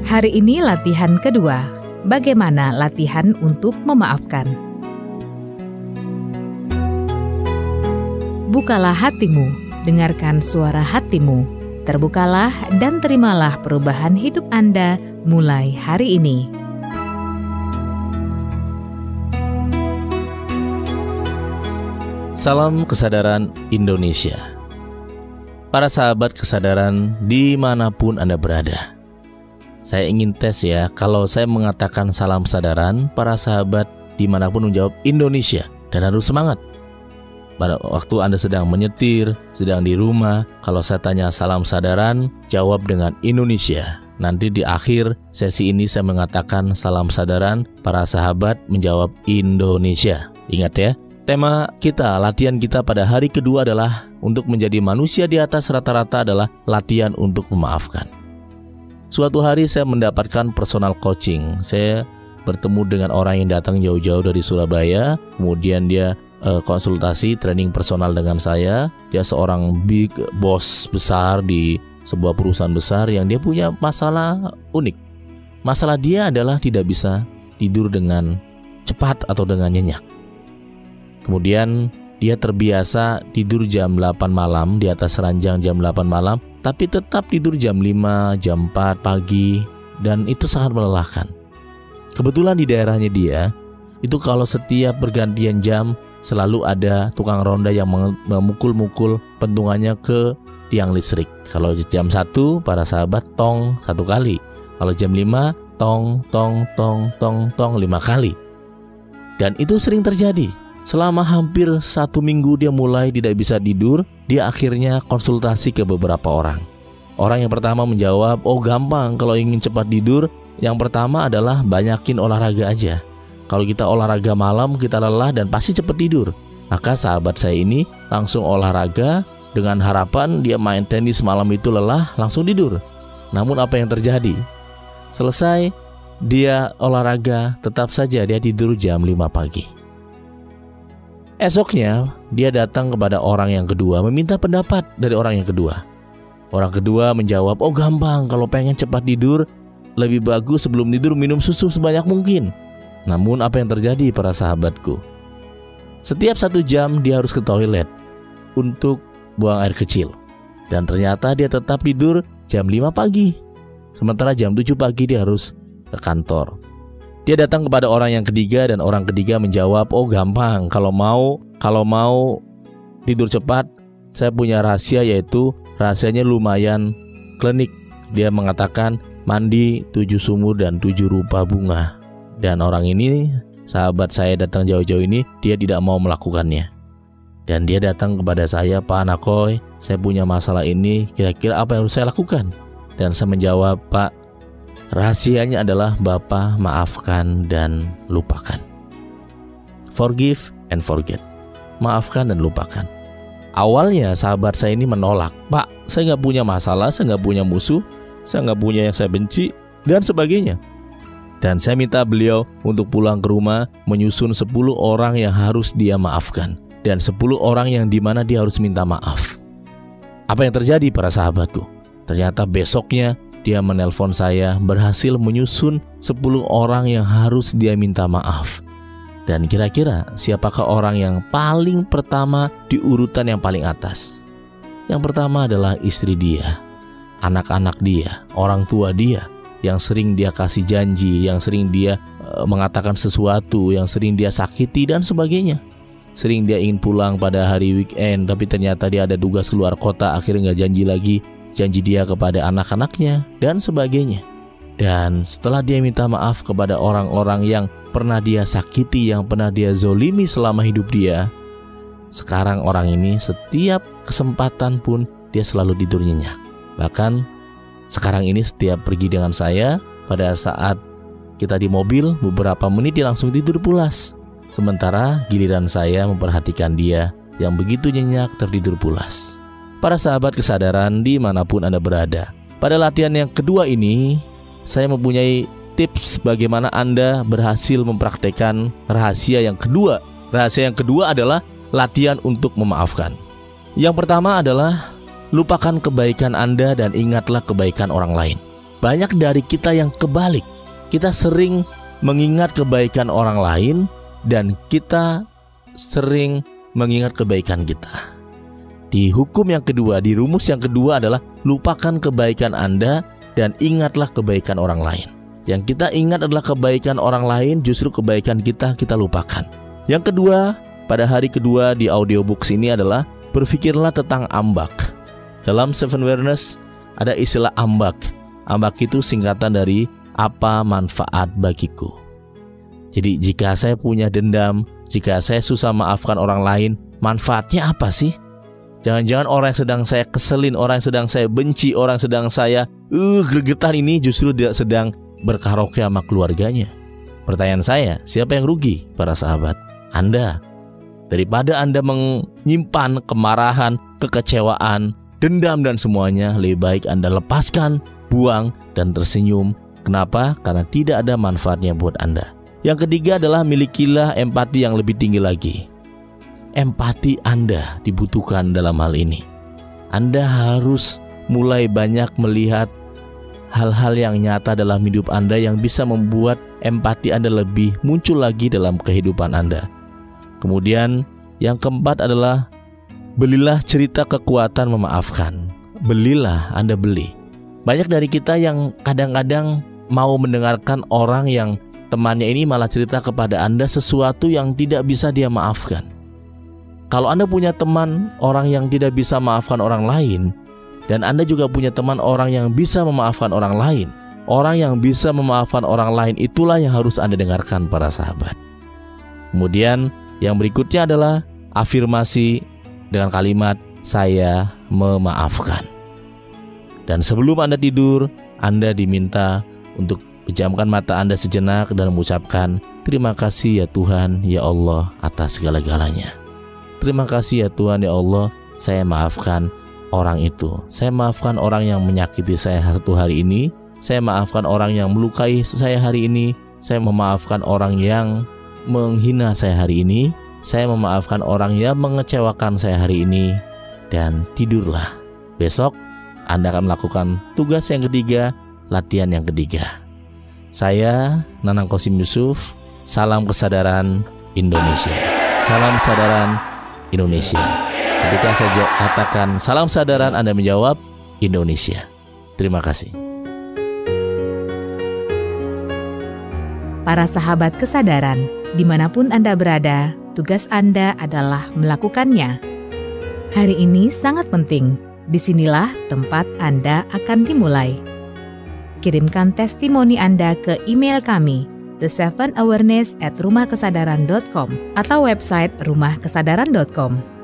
Hari ini latihan kedua. Bagaimana latihan untuk memaafkan? Bukalah hatimu, dengarkan suara hatimu. Terbukalah dan terimalah perubahan hidup Anda mulai hari ini. Salam kesadaran Indonesia. Para sahabat kesadaran dimanapun Anda berada, saya ingin tes ya, kalau saya mengatakan salam kesadaran, para sahabat dimanapun menjawab Indonesia dan harus semangat. Pada waktu Anda sedang menyetir, sedang di rumah, kalau saya tanya salam kesadaran, jawab dengan Indonesia. Nanti di akhir sesi ini saya mengatakan salam kesadaran, para sahabat menjawab Indonesia. Ingat ya, tema kita, latihan kita pada hari kedua adalah untuk menjadi manusia di atas rata-rata adalah latihan untuk memaafkan. Suatu hari saya mendapatkan personal coaching. Saya bertemu dengan orang yang datang jauh-jauh dari Surabaya. Kemudian dia konsultasi, training personal dengan saya. Dia seorang big boss besar di sebuah perusahaan besar yang dia punya masalah unik. Masalah dia adalah tidak bisa tidur dengan cepat atau dengan nyenyak. Kemudian dia terbiasa tidur jam 8 malam, di atas ranjang jam 8 malam, tapi tetap tidur jam 5, jam 4 pagi, dan itu sangat melelahkan. Kebetulan di daerahnya dia, itu kalau setiap pergantian jam selalu ada tukang ronda yang memukul-mukul pentungannya ke tiang listrik. Kalau jam 1, para sahabat tong 1 kali. Kalau jam 5, tong 5 kali. Dan itu sering terjadi. Selama hampir 1 minggu dia mulai tidak bisa tidur. Dia akhirnya konsultasi ke beberapa orang. Orang yang pertama menjawab, oh gampang kalau ingin cepat tidur. Yang pertama adalah banyakin olahraga aja. Kalau kita olahraga malam kita lelah dan pasti cepat tidur. Maka sahabat saya ini langsung olahraga dengan harapan dia main tenis malam itu lelah langsung tidur. Namun apa yang terjadi? Selesai dia olahraga, tetap saja dia tidur jam 5 pagi. Esoknya dia datang kepada orang yang kedua meminta pendapat dari orang yang kedua. Orang kedua menjawab, oh gampang kalau pengen cepat tidur, lebih bagus sebelum tidur minum susu sebanyak mungkin. Namun apa yang terjadi para sahabatku? Setiap 1 jam dia harus ke toilet untuk buang air kecil. Dan ternyata dia tetap tidur jam 5 pagi. Sementara jam 7 pagi dia harus ke kantor. Dia datang kepada orang yang ketiga dan orang ketiga menjawab, oh gampang kalau mau tidur cepat, saya punya rahasia, yaitu rahasianya lumayan klinik. Dia mengatakan mandi 7 sumur dan 7 rupa bunga. Dan orang ini, sahabat saya datang jauh-jauh ini, dia tidak mau melakukannya. Dan dia datang kepada saya, Pak Anakoy, saya punya masalah ini, kira-kira apa yang harus saya lakukan? Dan saya menjawab, Pak, rahasianya adalah Bapak maafkan dan lupakan. Forgive and forget. Maafkan dan lupakan. Awalnya sahabat saya ini menolak. Pak, saya nggak punya masalah, saya nggak punya musuh, saya nggak punya yang saya benci, dan sebagainya. Dan saya minta beliau untuk pulang ke rumah menyusun 10 orang yang harus dia maafkan. Dan 10 orang yang dimana dia harus minta maaf. Apa yang terjadi para sahabatku? Ternyata besoknya dia menelpon saya, berhasil menyusun 10 orang yang harus dia minta maaf. Dan kira-kira siapakah orang yang paling pertama di urutan yang paling atas? Yang pertama adalah istri dia, anak-anak dia, orang tua dia, yang sering dia kasih janji, yang sering dia mengatakan sesuatu, yang sering dia sakiti dan sebagainya. Sering dia ingin pulang pada hari weekend, tapi ternyata dia ada tugas keluar kota, akhirnya gak janji lagi. Janji dia kepada anak-anaknya dan sebagainya. Dan setelah dia minta maaf kepada orang-orang yang pernah dia sakiti, yang pernah dia zolimi selama hidup dia, sekarang orang ini setiap kesempatan pun dia selalu tidur nyenyak. Bahkan sekarang ini setiap pergi dengan saya, pada saat kita di mobil, beberapa menit dia langsung tidur pulas. Sementara giliran saya memperhatikan dia yang begitu nyenyak tertidur pulas. Para sahabat kesadaran dimanapun Anda berada, pada latihan yang kedua ini, saya mempunyai tips bagaimana Anda berhasil mempraktekkan rahasia yang kedua. Rahasia yang kedua adalah latihan untuk memaafkan. Yang pertama adalah lupakan kebaikan Anda dan ingatlah kebaikan orang lain. banyak dari kita yang kebalik. Kita sering mengingat kebaikan orang lain dan kita sering mengingat kebaikan kita. Di hukum yang kedua, di rumus yang kedua adalah lupakan kebaikan Anda dan ingatlah kebaikan orang lain. Yang kita ingat adalah kebaikan orang lain, justru kebaikan kita lupakan. Yang kedua, pada hari kedua di audiobooks ini adalah berpikirlah tentang ambak. Dalam Seven Awareness ada istilah ambak. Ambak itu singkatan dari apa manfaat bagiku. Jadi jika saya punya dendam, jika saya susah maafkan orang lain, manfaatnya apa sih? Jangan-jangan orang yang sedang saya keselin, orang yang sedang saya benci, orang yang sedang saya gregetan ini justru dia sedang berkaraoke sama keluarganya. Pertanyaan saya, siapa yang rugi? Para sahabat, Anda. Daripada Anda menyimpan kemarahan, kekecewaan, dendam dan semuanya, lebih baik Anda lepaskan, buang, dan tersenyum. Kenapa? Karena tidak ada manfaatnya buat Anda. Yang ketiga adalah milikilah empati yang lebih tinggi lagi. Empati Anda dibutuhkan dalam hal ini. Anda harus mulai banyak melihat hal-hal yang nyata dalam hidup Anda yang bisa membuat empati Anda lebih muncul lagi dalam kehidupan Anda. Kemudian yang keempat adalah belilah cerita kekuatan memaafkan. Belilah, Anda beli. Banyak dari kita yang kadang-kadang mau mendengarkan orang yang temannya ini malah cerita kepada Anda sesuatu yang tidak bisa dia maafkan. Kalau Anda punya teman orang yang tidak bisa maafkan orang lain, dan Anda juga punya teman orang yang bisa memaafkan orang lain, orang yang bisa memaafkan orang lain itulah yang harus Anda dengarkan para sahabat. Kemudian yang berikutnya adalah afirmasi dengan kalimat saya memaafkan. Dan sebelum Anda tidur, Anda diminta untuk pejamkan mata Anda sejenak dan mengucapkan terima kasih ya Tuhan, ya Allah atas segala-galanya. Terima kasih ya Tuhan, ya Allah, saya maafkan orang itu. Saya maafkan orang yang menyakiti saya satu hari ini. Saya maafkan orang yang melukai saya hari ini. Saya memaafkan orang yang menghina saya hari ini. Saya memaafkan orang yang mengecewakan saya hari ini. Dan tidurlah. Besok Anda akan melakukan tugas yang ketiga, latihan yang ketiga. Saya Nanang Qasim Yusuf. Salam kesadaran Indonesia. Salam kesadaran Indonesia. Ketika saya katakan salam kesadaran, Anda menjawab Indonesia. Terima kasih. Para sahabat kesadaran, dimanapun Anda berada, tugas Anda adalah melakukannya. Hari ini sangat penting. Disinilah tempat Anda akan dimulai. Kirimkan testimoni Anda ke email kami, the7awareness@rumahkesadaran.com atau website rumahkesadaran.com.